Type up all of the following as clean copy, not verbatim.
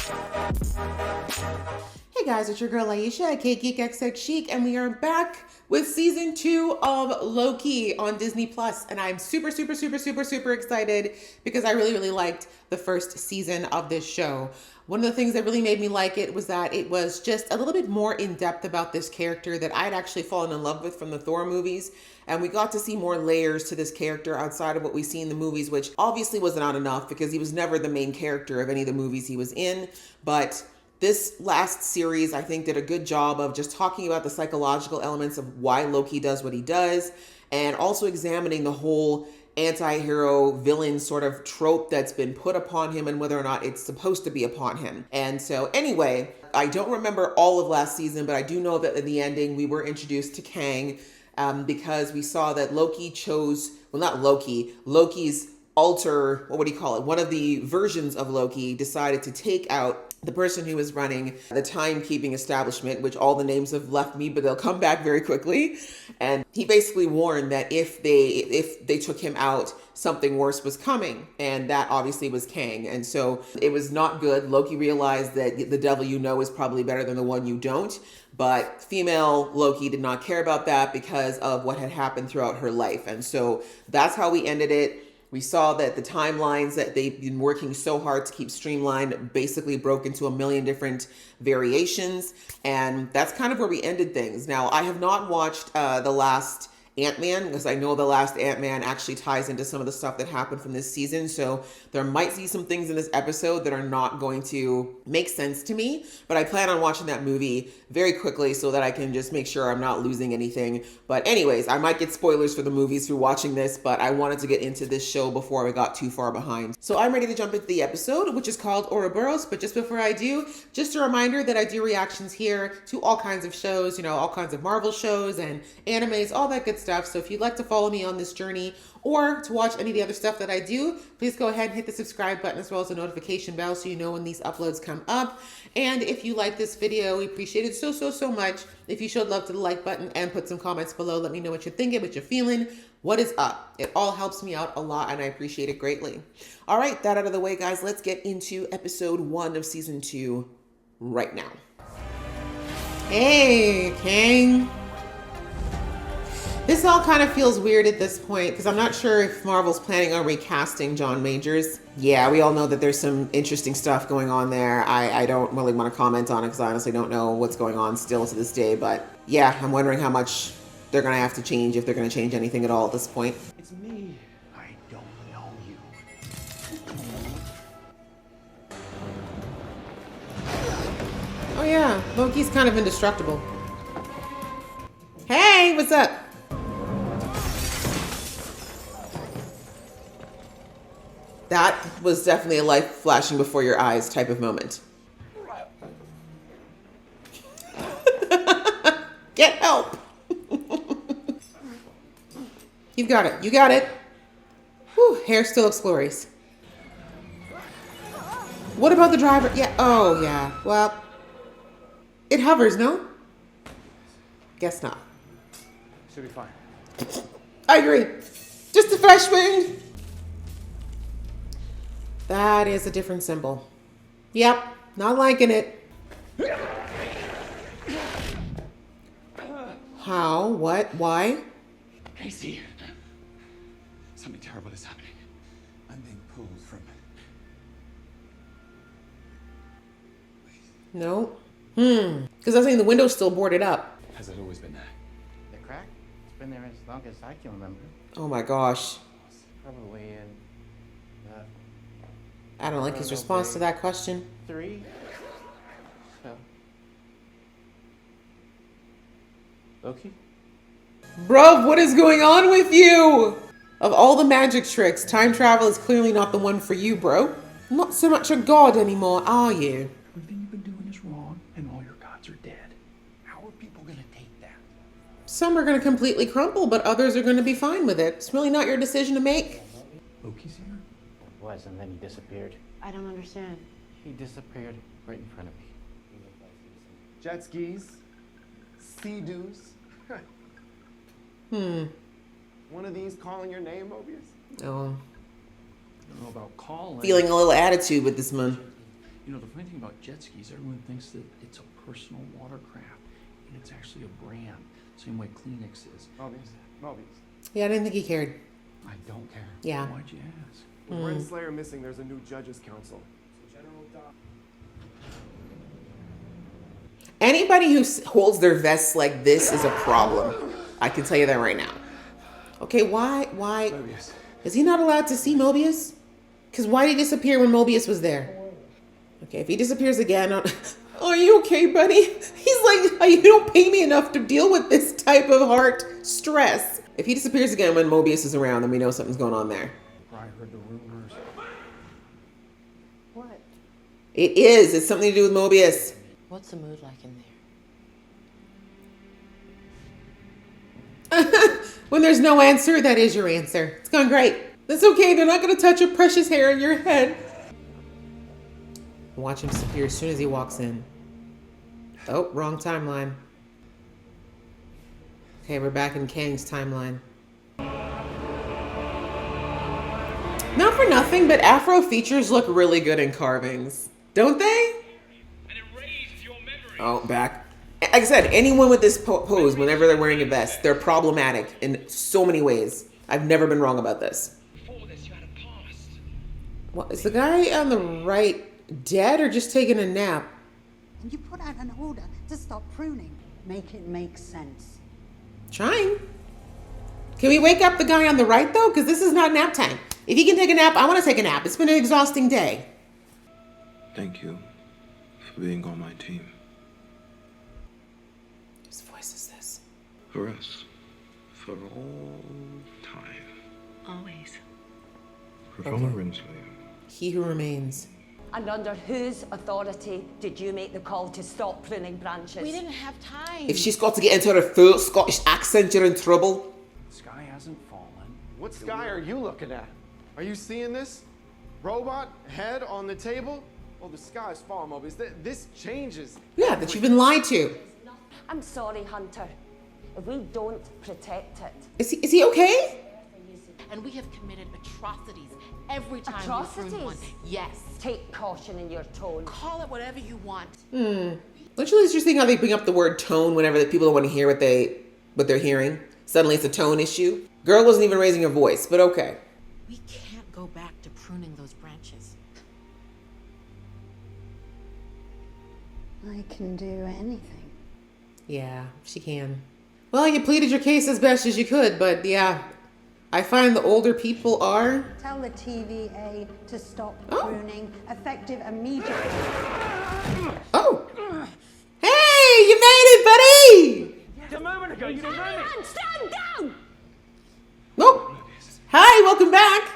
Hey guys, it's your girl Aisha at KGeekXX Chic, and we are back with season 2 of Loki on Disney Plus. And I'm super excited because I really liked the first season of this show. One of the things that really made me like it was that it was just a little bit more in depth about this character that I'd actually fallen in love with from the Thor movies. And we got to see more layers to this character outside of what we see in the movies, which obviously was not enough because he was never the main character of any of the movies he was in. But this last series, I think, did a good job of just talking about the psychological elements of why Loki does what he does, and also examining the whole anti-hero villain sort of trope that's been put upon him and whether or not it's supposed to be upon him. And so anyway, I don't remember all of last season, but I do know that in the ending we were introduced to Kang, because we saw that Loki chose, well, not Loki, Loki's alter, what would he call it? One of the versions of Loki decided to take out the person who was running the timekeeping establishment, which all the names have left me, but they'll come back very quickly. And he basically warned that if they took him out, something worse was coming. And that obviously was Kang. And so it was not good. Loki realized that the devil you know is probably better than the one you don't. But female Loki did not care about that because of what had happened throughout her life. And so that's how we ended it. We saw that the timelines that they've been working so hard to keep streamlined basically broke into a million different variations. And that's kind of where we ended things. Now, I have not watched the last Ant-Man because I know the last Ant-Man actually ties into some of the stuff that happened from this season. So there might be some things in this episode that are not going to make sense to me, but I plan on watching that movie very quickly so that I can just make sure I'm not losing anything. But anyways, I might get spoilers for the movies through watching this, but I wanted to get into this show before we got too far behind. So I'm ready to jump into the episode, which is called Ouroborus. But just before I do, just a reminder that I do reactions here to all kinds of shows, you know, all kinds of Marvel shows and animes, all that good stuff. So if you'd like to follow me on this journey or to watch any of the other stuff that I do, please go ahead and hit the subscribe button as well as the notification bell so you know when these uploads come up. And if you like this video, we appreciate it so much if you showed love to the like button and put some comments below. Let me know what you're thinking, what you're feeling, what is up. It all helps me out a lot and I appreciate it greatly. All right, that out of the way, guys, let's get into episode 1 of season 2 right now. Hey, Kang. This all kind of feels weird at this point because I'm not sure if Marvel's planning on recasting John Majors. Yeah, we all know that there's some interesting stuff going on there. I don't really want to comment on it because I honestly don't know what's going on still to this day. But yeah, I'm wondering how much they're going to have to change, if they're going to change anything at all at this point. It's me. I don't know you. Oh yeah, Loki's kind of indestructible. Hey, what's up? That was definitely a light flashing before your eyes type of moment. Get help. You've got it. You got it. Whew, hair still looks glorious. What about the driver? Yeah. Oh, yeah. Well, it hovers, no? Guess not. Should be fine. I agree. Just a flesh wound. That is a different symbol. Yep, not liking it. How? What? Why? Casey, something terrible is happening. I'm being pulled from. No. Because I was saying the window's still boarded up. Has it always been there? The crack? It's been there as long as I can remember. Oh my gosh. Probably in I don't like his response to that question. 3. So. Loki? Bruv, what is going on with you? Of all the magic tricks, time travel is clearly not the one for you, bro. Not so much a god anymore, are you? Everything you've been doing is wrong, and all your gods are dead. How are people gonna take that? Some are going to completely crumple, but others are going to be fine with it. It's really not your decision to make. Loki's here? It was, and then he disappeared. I don't understand. He disappeared right in front of me. Jet skis, sea-doos. One of these calling your name, Mobius? Oh. I don't know about calling. Feeling a little attitude with this man. You know, the funny thing about jet skis, everyone thinks that it's a personal watercraft, and it's actually a brand. Same way Kleenex is. Mobius. Yeah, I didn't think he cared. I don't care. Yeah. Why'd you ask? With Renslayer missing, there's a new judges council. Anybody who holds their vests like this is a problem. I can tell you that right now. Okay, why? Mobius. Is he not allowed to see Mobius? Because why did he disappear when Mobius was there? Okay, if he disappears again, are you okay, buddy? He's like, you don't pay me enough to deal with this type of heart stress. If he disappears again when Mobius is around, then we know something's going on there. I heard the rumors. What? It is. It's something to do with Mobius. What's the mood like in there? When there's no answer, that is your answer. It's gone great. That's okay. They're not going to touch your precious hair in your head. Watch him disappear as soon as he walks in. Oh, wrong timeline. Okay, we're back in Kang's timeline. Not for nothing, but Afro features look really good in carvings. Don't they? Oh, back. Like I said, anyone with this pose, whenever they're wearing a vest, they're problematic in so many ways. I've never been wrong about this. What, is the guy on the right dead or just taking a nap? And you put out an order to stop pruning. Make it make sense. Trying. Can we wake up the guy on the right, though? Because this is not nap time. If he can take a nap, I want to take a nap. It's been an exhausting day. Thank you for being on my team. Whose voice is this? For us. For all time. Always. Professor Renslayer. He who remains. And under whose authority did you make the call to stop pruning branches? We didn't have time. If she's got to get into her full Scottish accent, you're in trouble. The sky hasn't fallen. What sky are you looking at? Are you seeing this? Robot head on the table? Well, the sky's falling, Mobius. This changes. Yeah, that you've been lied to. I'm sorry, Hunter. If we don't protect it. Is he okay? And we have committed atrocities every time we prune one. Atrocities? Yes. Take caution in your tone. Call it whatever you want. Don't you interesting how they bring up the word tone whenever the people don't want to hear what they're hearing? Suddenly it's a tone issue. Girl wasn't even raising her voice, but okay. We can't go back to pruning those branches. I can do anything. Yeah, she can. Well, you pleaded your case as best as you could, but yeah, I find the older people are... Tell the TVA to stop Oh. pruning, effective immediately. Oh! Hey, you made it, buddy! A moment ago, you didn't know me. Stand down! Oh! Hi, welcome back!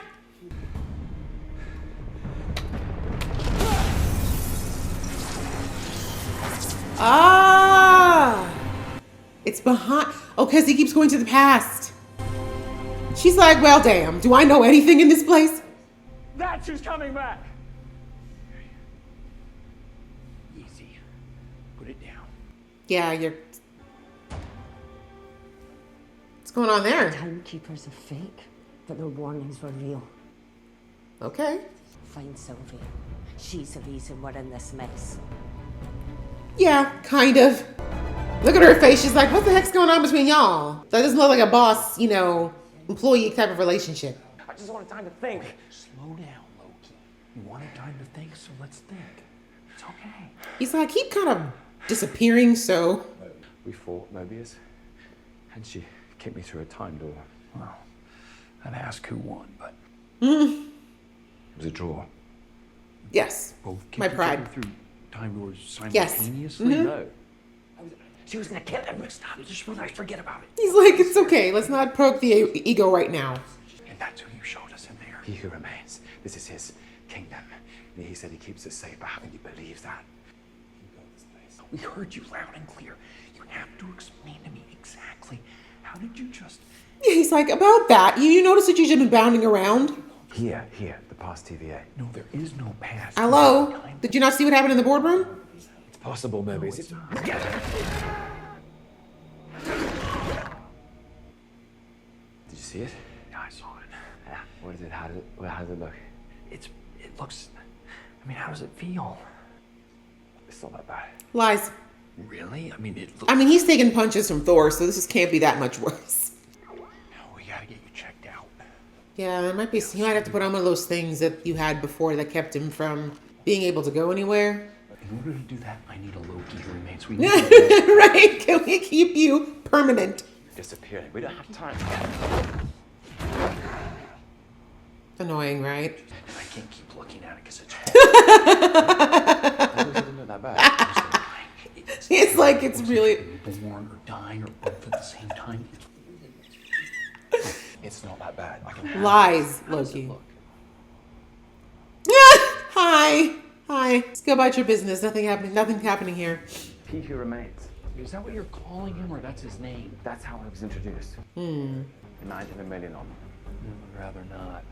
Ah! It's behind... Oh, because he keeps going to the past. She's like, well, damn, do I know anything in this place? That's who's coming back. Easy. Put it down. Yeah, you're... What's going on there? Timekeepers are fake, but their warnings were real. Okay. Find Sylvia. She's the reason we're in this mess. Yeah, kind of. Look at her face. She's like, what the heck's going on between y'all? That doesn't look like a boss, employee type of relationship. I just wanted time to think. Slow down, Loki. You wanted time to think, so let's think. It's okay. He's like, keep kind of disappearing, so... We fought Mobius, and she kicked me through a time door. Well, I'd ask who won, but It was a draw. Yes, both my kicked each pride. other through time doors Yes. simultaneously. No. She was gonna kill him. Stop it. Just relax. Forget about it. He's like, it's okay. Let's not provoke the ego right now. And that's who you showed us in there. He who remains. This is his kingdom. He said he keeps it safe, but haven't you believed that? He built this place. We heard you loud and clear. You have to explain to me exactly how did you just... He's like, about that. You notice that you've just been bounding around? Here, the past TVA. No, there is no past. Hello? Did you not see what happened in the boardroom? It's possible, Mobius. it's not. Did you see it? Yeah, I saw it. Yeah. What is it? How does it look? It looks... I mean, how does it feel? It's not that bad. Lies. Really? I mean, it looks... I mean, he's taking punches from Thor, so this can't be that much worse. We gotta get you checked out. Yeah, it might be. He might have to put on one of those things that you had before that kept him from being able to go anywhere. In order to do that, I need a Loki roommate. So we need to... Right? Can we keep you permanent? Disappearing. We don't have time. Annoying, right? And I can't keep looking at it because it's hard. It isn't that bad. It's like it's really... born or dying or both at the same time. It's not that bad. I can Lies, How does it Loki. look? Hi. Hi. Just go about your business. Nothing happening. Nothing's happening here. He who remains. Is that what you're calling him, or that's his name? That's how I was introduced. 19 million on. I'd rather not.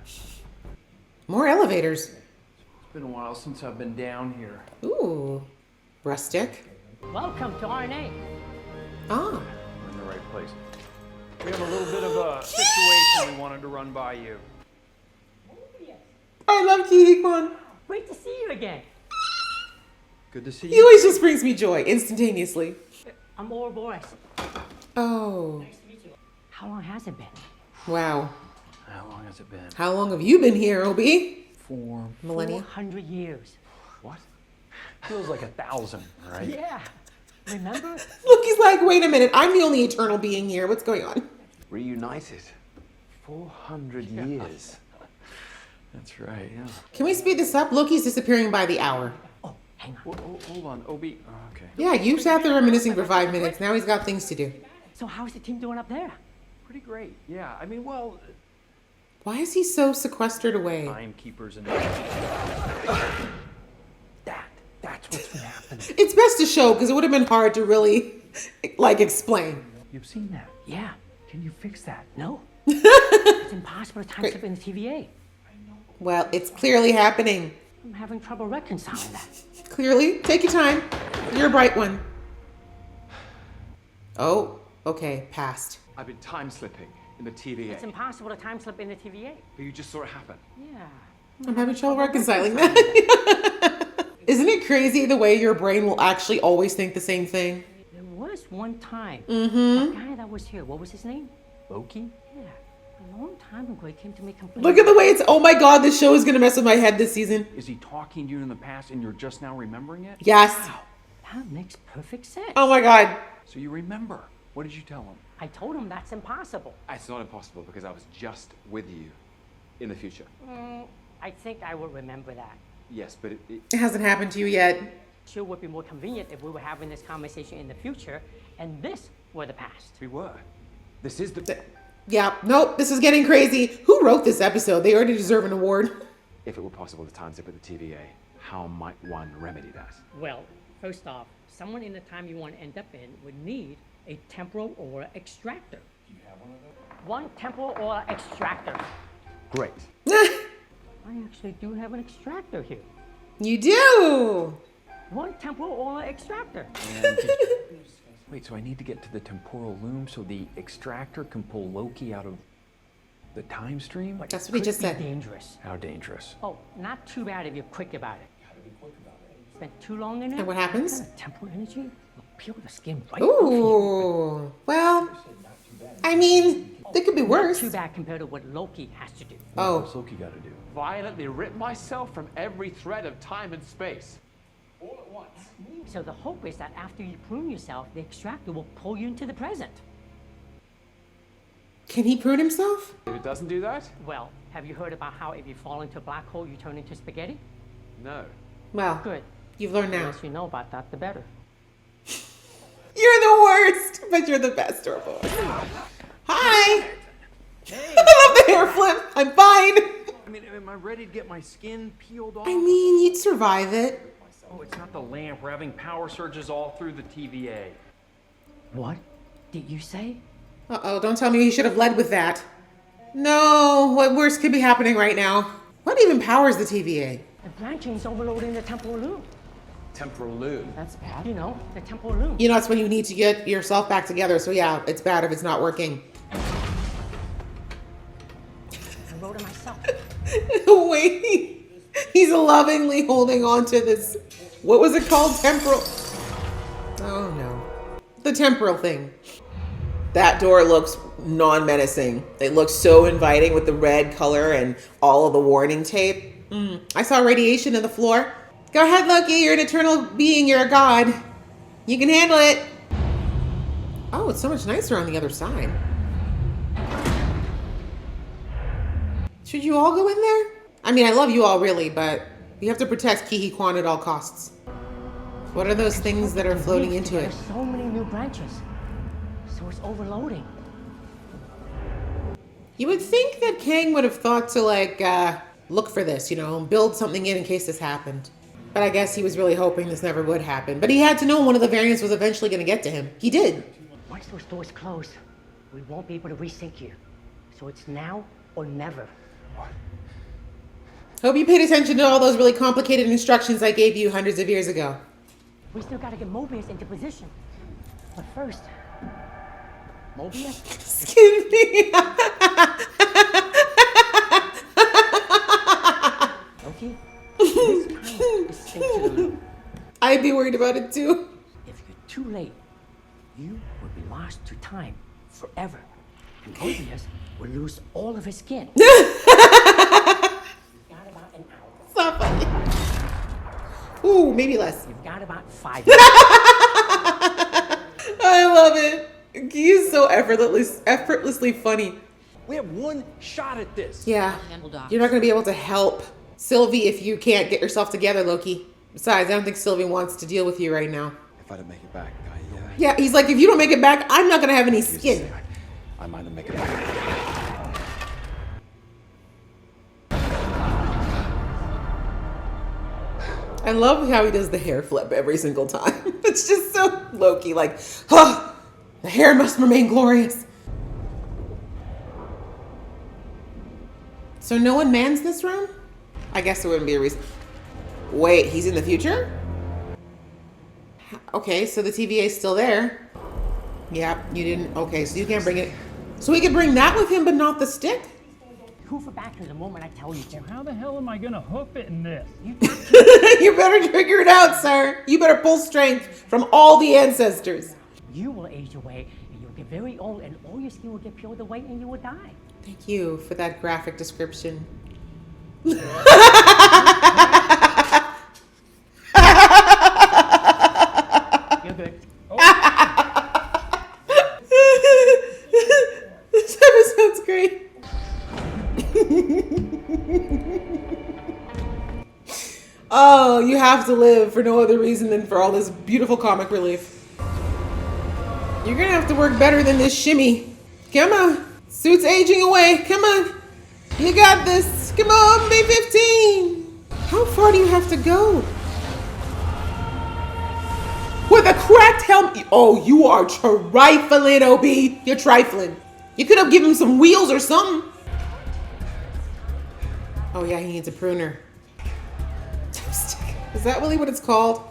More elevators. It's been a while since I've been down here. Ooh. Rustic. Welcome to RNA. Ah. We're in the right place. We have a little bit of a situation we wanted to run by you. I love Kihikwan. Great to see you again. Good to see He you. always just brings me joy instantaneously. I'm Ouroborus. Oh. How long has it been? Wow. How long has it been? How long have you been here, Obi? 4 Millennia? 400 years. What? Feels like 1,000, right? Yeah. Remember? Look, he's like, wait a minute. I'm the only eternal being here. What's going on? Reunited. 400 years. That's right, yeah. Can we speed this up? Loki's disappearing by the hour. Oh, hang on. Hold on, Obi. Oh, okay. Yeah, you sat there reminiscing for 5 minutes. Now he's got things to do. So how's the team doing up there? Pretty great. Yeah, I mean, well, Why is he so sequestered away? timekeepers and that's what's been happening. It's best to show because it would have been hard to really, like, explain. You've seen that? Yeah. Can you fix that? No. It's impossible to time slip in the TVA. Well, it's clearly happening. I'm having trouble reconciling that. Clearly. Take your time. You're a bright one. Oh, okay. Passed. I've been time slipping in the TVA. It's impossible to time slip in the TVA. But you just saw it happen. Yeah. I'm having trouble reconciling that. Isn't it crazy the way your brain will actually always think the same thing? There was one time. Mm-hmm. The guy that was here, what was his name? Loki? Yeah. A long time ago, he came to me complaining. Look at the way it's. Oh my God, this show is going to mess with my head this season. Is he talking to you in the past and you're just now remembering it? Yes. That makes perfect sense. Oh my God. So you remember. What did you tell him? I told him that's impossible. It's not impossible because I was just with you in the future. I think I will remember that. Yes, but It hasn't happened to you yet. Sure would be more convenient if we were having this conversation in the future and this were the past. we were. This is the... Yeah. Nope. This is getting crazy. Who wrote this episode? They already deserve an award. If it were possible to time slip at the TVA, how might one remedy that? Well, first off, someone in the time you want to end up in would need a temporal aura extractor. Do you have one of those? One temporal aura extractor. Great. I actually do have an extractor here. You do. One temporal aura extractor. Wait, so I need to get to the temporal loom so the extractor can pull Loki out of the time stream? That's what he just said. Dangerous. How dangerous? Oh, not too bad if you're quick about it. Gotta be quick about it. Spent too long in there. And what happens? That kind of temporal energy will peel the skin right off you. Ooh. Well, I mean, it could be worse. Too bad compared to what Loki has to do. Oh. What's Loki got to do? Violently rip myself from every thread of time and space. All at once. So the hope is that after you prune yourself, the extractor will pull you into the present. Can he prune himself? If it doesn't do that? Well, have you heard about how if you fall into a black hole, you turn into spaghetti? No. Well, Good. you've learned The now. less you know about that, the better. You're the worst, but you're the best, Ouroborus. Hi. I love the hair flip. I'm fine. I mean, am I ready to get my skin peeled off? I mean, you'd survive it. Oh, it's not the lamp. We're having power surges all through the TVA. What did you say? Uh-oh, don't tell me he should have led with that. No, what worse could be happening right now? What even powers the TVA? The branching's overloading the temporal loom. Temporal loom. That's bad. You know, the temporal loom. You know, that's when you need to get yourself back together. So yeah, it's bad if it's not working. I wrote it myself. Wait, he's lovingly holding on to this What was it called? Temporal. Oh no. The temporal thing. That door looks non-menacing. It looks so inviting with the red color and all of the warning tape. I saw radiation in the floor. Go ahead, Loki. You're an eternal being. You're a god. You can handle it. Oh, it's so much nicer on the other side. Should you all go in there? I mean, I love you all really, but you have to protect Ki Kwan at all costs. What are those things that are floating into it? There's so many new branches. So it's overloading. You would think that Kang would have thought to like look for this, you know, build something in case this happened. But I guess he was really hoping this never would happen. But he had to know one of the variants was eventually going to get to him. He did. Once those doors close, we won't be able to resync you. So it's now or never. Hope you paid attention to all those really complicated instructions I gave you hundreds of years ago. We still gotta get Mobius into position. But first, Mobius? Excuse me. Loki, this time is safe to the loop. I'd be worried about it too. If you're too late, you will be lost to time forever. And Mobius will lose all of his skin. You've got about an hour. It's not funny. Ooh, maybe less. You've got about 5 minutes. I love it. He is so effortlessly funny. We have one shot at this. Yeah. Handle Doc. You're not going to be able to help Sylvie if you can't get yourself together, Loki. Besides, I don't think Sylvie wants to deal with you right now. If I don't make it back, Yeah, he's like, if you don't make it back, I'm not going to have any skin. I might not make it back. I love how he does the hair flip every single time. It's just so Loki, like, oh, the hair must remain glorious. So no one mans this room? I guess there wouldn't be a reason. Wait, he's in the future? Okay, so the TVA is still there. Yeah, you didn't. Okay, so you can't bring it. So we could bring that with him, but not the stick? Hoof it back to the moment I tell you to. How the hell am I gonna hoof it in this? You better figure it out, sir. You better pull strength from all the ancestors. You will age away, and you'll get very old, and all your skin will get peeled away, and you will die. Thank you for that graphic description. You're good. This episode's great. Oh, you have to live for no other reason than for all this beautiful comic relief. You're gonna have to work better than this shimmy. Come on. Suit's aging away. Come on. You got this. Come on, May 15. How far do you have to go? With a cracked helmet. Oh, you are trifling, OB. You're trifling. You could have given him some wheels or something. Oh yeah, he needs a pruner. Is that really what it's called?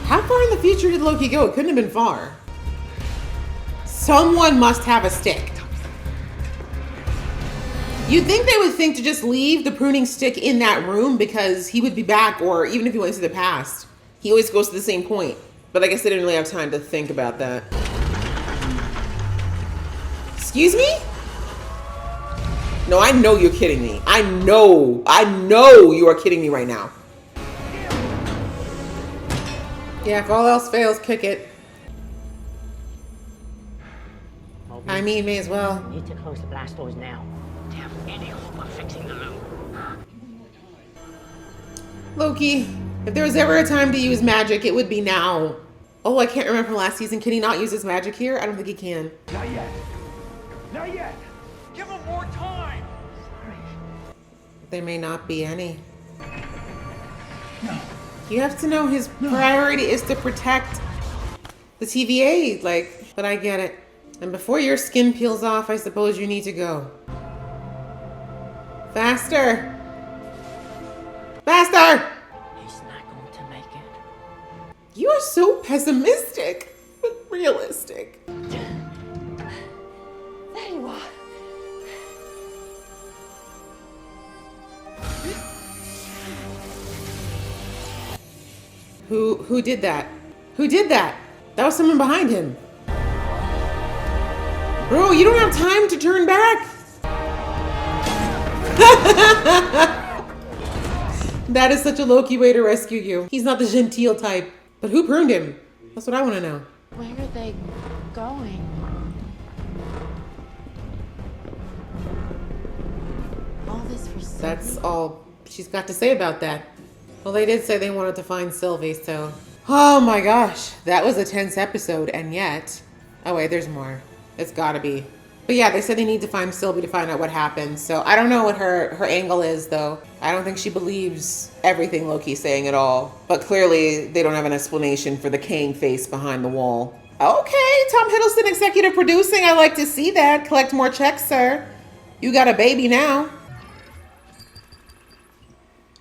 How far in the future did Loki go? It couldn't have been far. Someone must have a stick. You'd think they would think to just leave the pruning stick in that room because he would be back, or even if he went to the past. He always goes to the same point. But I guess they didn't really have time to think about that. Excuse me? No, I know you're kidding me. I know you are kidding me right now. Yeah, if all else fails, kick it. I mean, may as well. Need to close the blast doors now. To have any hope of fixing the loop. Loki, if there was ever a time to use magic, it would be now. Oh, I can't remember last season. Can he not use his magic here? I don't think he can. Not yet. Not yet. Give him more time. There may not be any. No. You have to know his priority is to protect the TVA, like, but I get it. And before your skin peels off, I suppose you need to go. Faster! Faster! He's not going to make it. You are so pessimistic, but realistic. There you are. Who did that? Who did that? That was someone behind him. Bro, you don't have time to turn back. That is such a Loki way to rescue you. He's not the genteel type. But who pruned him? That's what I want to know. Where are they going? All this for Sylvie? That's all she's got to say about that. Well, they did say they wanted to find Sylvie, so... Oh my gosh, that was a tense episode, and yet... Oh wait, there's more. It's gotta be. But yeah, they said they need to find Sylvie to find out what happened. So I don't know what her angle is, though. I don't think she believes everything Loki's saying at all. But clearly, they don't have an explanation for the Kang face behind the wall. Okay, Tom Hiddleston executive producing. I like to see that. Collect more checks, sir. You got a baby now.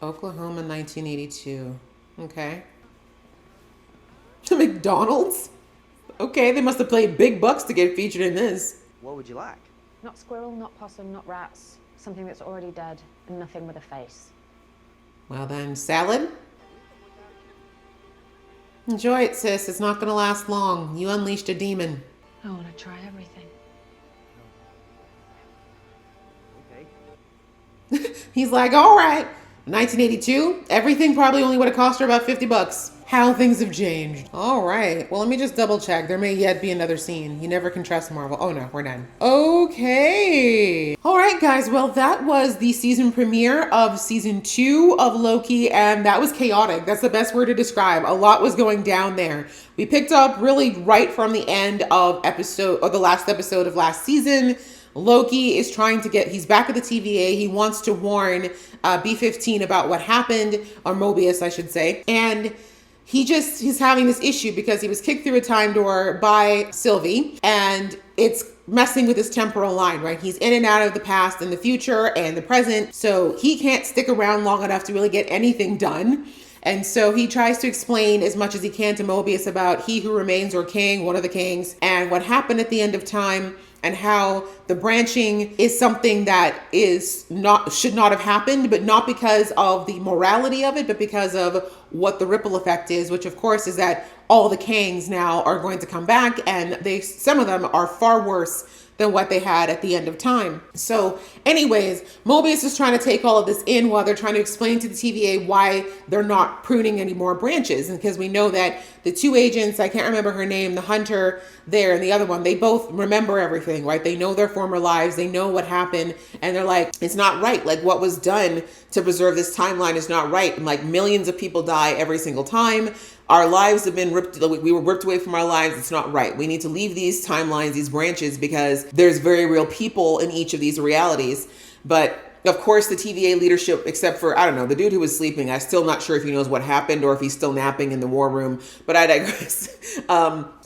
Oklahoma, 1982. Okay. McDonald's? Okay, they must have paid big bucks to get featured in this. What would you like? Not squirrel, not possum, not rats. Something that's already dead and nothing with a face. Well then, salad? Enjoy it, sis. It's not gonna last long. You unleashed a demon. I want to try everything. Okay. He's like, all right. 1982, everything probably only would have cost her about 50 bucks. How things have changed. All right, well, let me just double check. There may yet be another scene. You never can trust Marvel. Oh no, we're done. Okay. All right, guys, well, that was the season premiere of season 2 of Loki, and that was chaotic. That's the best word to describe. A lot was going down there. We picked up really right from the end of the last episode of last season. Loki is trying to he's back at the TVA. He wants to warn B-15 about what happened, or Mobius, I should say. And he's having this issue because he was kicked through a time door by Sylvie, and it's messing with his temporal line, right? He's in and out of the past and the future and the present. So he can't stick around long enough to really get anything done. And so he tries to explain as much as he can to Mobius about He Who Remains, or Kang, one of the Kangs, and what happened at the end of time, and how the branching is something that should not have happened, but not because of the morality of it, but because of what the ripple effect is, which of course is that all the Kangs now are going to come back, and some of them are far worse than what they had at the end of time. So anyways, Mobius is trying to take all of this in while they're trying to explain to the TVA why they're not pruning any more branches. And because we know that the two agents, I can't remember her name, the hunter there and the other one, they both remember everything, right? They know their former lives, they know what happened, and they're like, it's not right. Like, what was done to preserve this timeline is not right. And like, millions of people die every single time. Our lives have been we were ripped away from our lives. It's not right. We need to leave these timelines, these branches, because there's very real people in each of these realities. But of course, the TVA leadership, except for, I don't know, the dude who was sleeping, I'm still not sure if he knows what happened or if he's still napping in the war room, but I digress.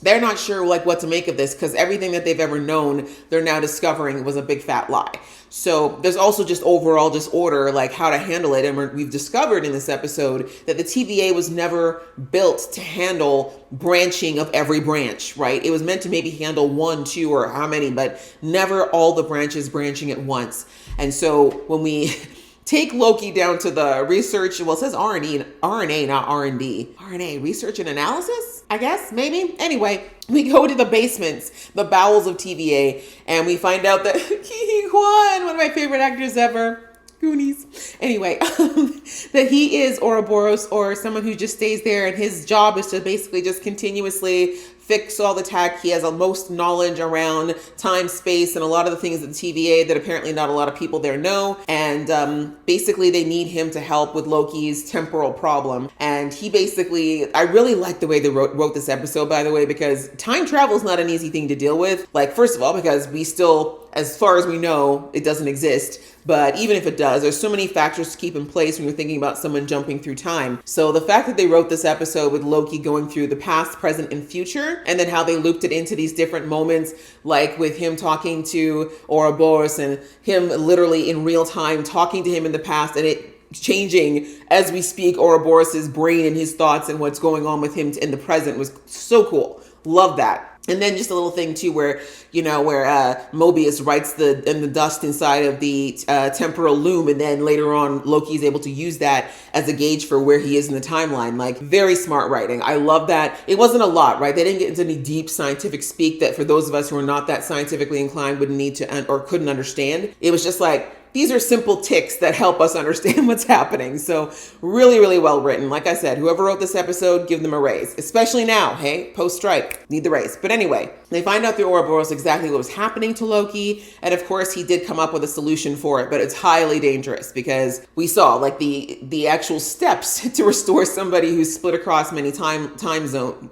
They're not sure like what to make of this, because everything that they've ever known, they're now discovering was a big fat lie. So there's also just overall disorder, like how to handle it. And we've discovered in this episode that the TVA was never built to handle branching of every branch, right? It was meant to maybe handle 1, 2, or how many, but never all the branches branching at once. And so when we take Loki down to the research, well, it says RNA, not R&D. RNA, research and analysis, I guess, maybe. Anyway, we go to the basements, the bowels of TVA, and we find out that Ki Kwan, one of my favorite actors ever, Goonies. Anyway, that he is Ouroborus, or someone who just stays there, and his job is to basically just continuously fix all the tech. He has the most knowledge around time, space, and a lot of the things at the TVA that apparently not a lot of people there know. And basically they need him to help with Loki's temporal problem. And he basically, I really like the way they wrote this episode, by the way, because time travel is not an easy thing to deal with. Like, first of all, because we still, as far as we know, it doesn't exist. But even if it does, there's so many factors to keep in place when you're thinking about someone jumping through time. So the fact that they wrote this episode with Loki going through the past, present, and future, and then how they looped it into these different moments, like with him talking to Ouroborus and him literally in real time talking to him in the past, and it changing as we speak Ouroborus's brain and his thoughts and what's going on with him in the present was so cool. Love that. And then just a little thing too, where Mobius writes in the dust inside of the temporal loom, and then later on Loki is able to use that as a gauge for where he is in the timeline. Like, very smart writing. I love that. It wasn't a lot, right? They didn't get into any deep scientific speak that for those of us who are not that scientifically inclined would need to or couldn't understand. It was just like, these are simple ticks that help us understand what's happening. So really, really well written. Like I said, whoever wrote this episode, give them a raise, especially now. Hey, post-strike, need the raise. But anyway, they find out through Ouroborus exactly what was happening to Loki. And of course, he did come up with a solution for it, but it's highly dangerous because we saw like the actual steps to restore somebody who's split across many timelines.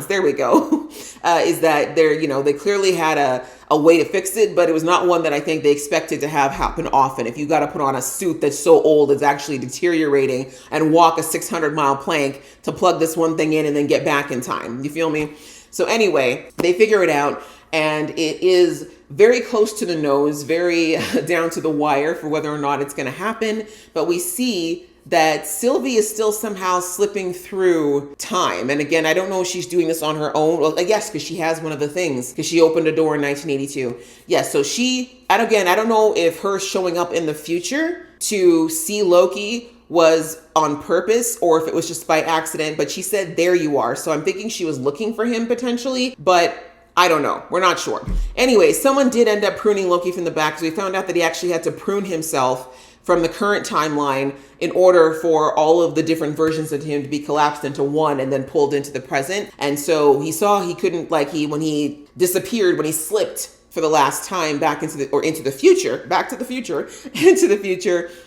There we go. Is that they clearly had a way to fix it, but it was not one that I think they expected to have happen often. If you got to put on a suit that's so old it's actually deteriorating and walk a 600-mile plank to plug this one thing in and then get back in time. You feel me? So anyway, they figure it out, and it is very close to the nose, very down to the wire for whether or not it's going to happen. But we see that Sylvie is still somehow slipping through time. And again, I don't know if she's doing this on her own. Well, yes, because she has one of the things, because she opened a door in 1982. Yes, so I don't know if her showing up in the future to see Loki was on purpose or if it was just by accident, but she said, there you are. So I'm thinking she was looking for him potentially, but I don't know. We're not sure. Anyway, someone did end up pruning Loki from the back, because we found out that he actually had to prune himself from the current timeline in order for all of the different versions of him to be collapsed into one and then pulled into the present. And so he couldn't, when he disappeared, when he slipped for the last time back into the future,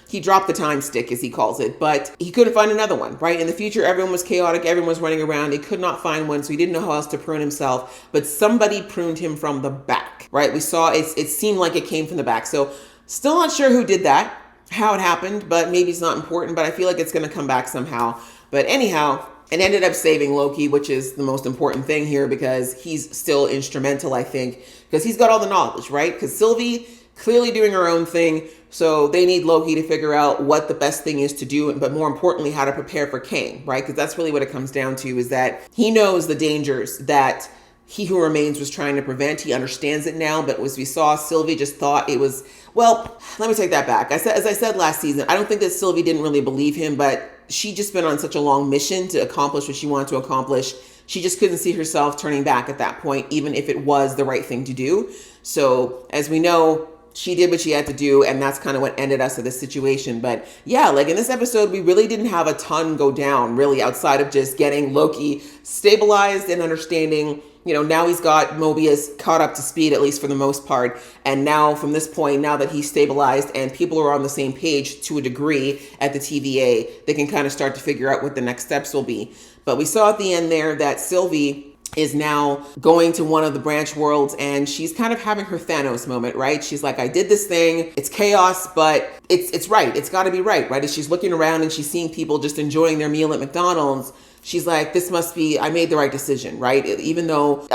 he dropped the time stick, as he calls it, but he couldn't find another one, right? In the future, everyone was chaotic. Everyone was running around. He could not find one. So he didn't know how else to prune himself, but somebody pruned him from the back, right? We saw it seemed like it came from the back. So still not sure who did that, how it happened, but maybe it's not important, but I feel like it's going to come back somehow. But anyhow, it ended up saving Loki, which is the most important thing here, because he's still instrumental, I think, because he's got all the knowledge, right? Because Sylvie clearly doing her own thing. So they need Loki to figure out what the best thing is to do, but more importantly, how to prepare for Kang, right? Because that's really what it comes down to, is that he knows the dangers that He Who Remains was trying to prevent. He understands it now, but as we saw, Sylvie just thought it was, well, let me take that back. As I said last season, I don't think that Sylvie didn't really believe him, but she just been on such a long mission to accomplish what she wanted to accomplish. She just couldn't see herself turning back at that point, even if it was the right thing to do. So as we know, she did what she had to do, and that's kind of what ended us at this situation. But yeah, like in this episode, we really didn't have a ton go down, really, outside of just getting Loki stabilized and understanding, now he's got Mobius caught up to speed, at least for the most part. And now from this point, now that he's stabilized and people are on the same page to a degree at the TVA, they can kind of start to figure out what the next steps will be. But we saw at the end there that Sylvie is now going to one of the branch worlds, and she's kind of having her Thanos moment, right? She's like, I did this thing. It's chaos, but it's right. It's got to be right? As she's looking around and she's seeing people just enjoying their meal at McDonald's, she's like, this must be, I made the right decision, right? Even though,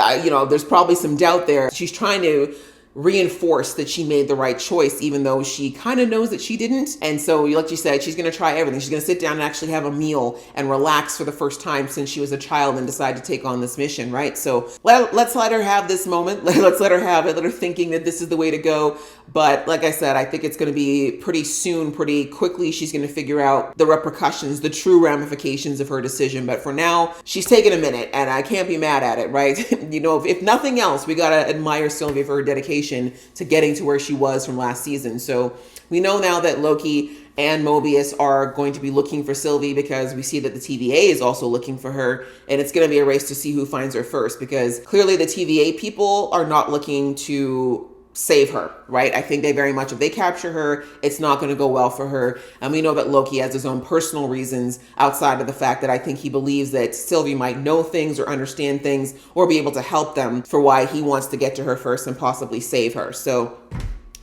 there's probably some doubt there. She's trying to reinforce that she made the right choice, even though she kind of knows that she didn't. And so, like you said, she's going to try everything. She's going to sit down and actually have a meal and relax for the first time since she was a child and decide to take on this mission, right? So let's let her have this moment. Let's let her have it. Let her thinking that this is the way to go. But like I said, I think it's going to be pretty soon, pretty quickly, she's going to figure out the repercussions, the true ramifications of her decision. But for now, she's taking a minute, and I can't be mad at it, right? If nothing else, we got to admire Sylvie for her dedication to getting to where she was from last season. So we know now that Loki and Mobius are going to be looking for Sylvie, because we see that the TVA is also looking for her, and it's going to be a race to see who finds her first, because clearly the TVA people are not looking to save her, right? I think they very much, if they capture her, it's not going to go well for her. And we know that Loki has his own personal reasons outside of the fact that I think he believes that Sylvie might know things or understand things or be able to help them, for why he wants to get to her first and possibly save her. So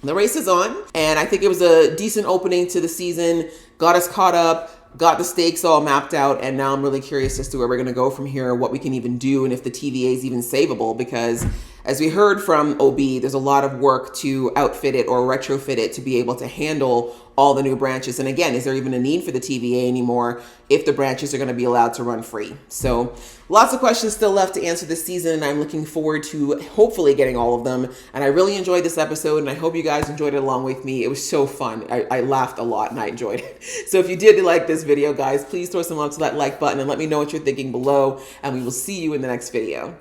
the race is on, and I think it was a decent opening to the season, got us caught up, got the stakes all mapped out, and now I'm really curious as to where we're going to go from here, what we can even do, and if the TVA is even savable, because As we heard from OB, there's a lot of work to outfit it or retrofit it to be able to handle all the new branches. And again, is there even a need for the TVA anymore if the branches are going to be allowed to run free? So lots of questions still left to answer this season, and I'm looking forward to hopefully getting all of them. And I really enjoyed this episode, and I hope you guys enjoyed it along with me. It was so fun. I laughed a lot and I enjoyed it. So if you did like this video, guys, please throw some love to that like button and let me know what you're thinking below, and we will see you in the next video.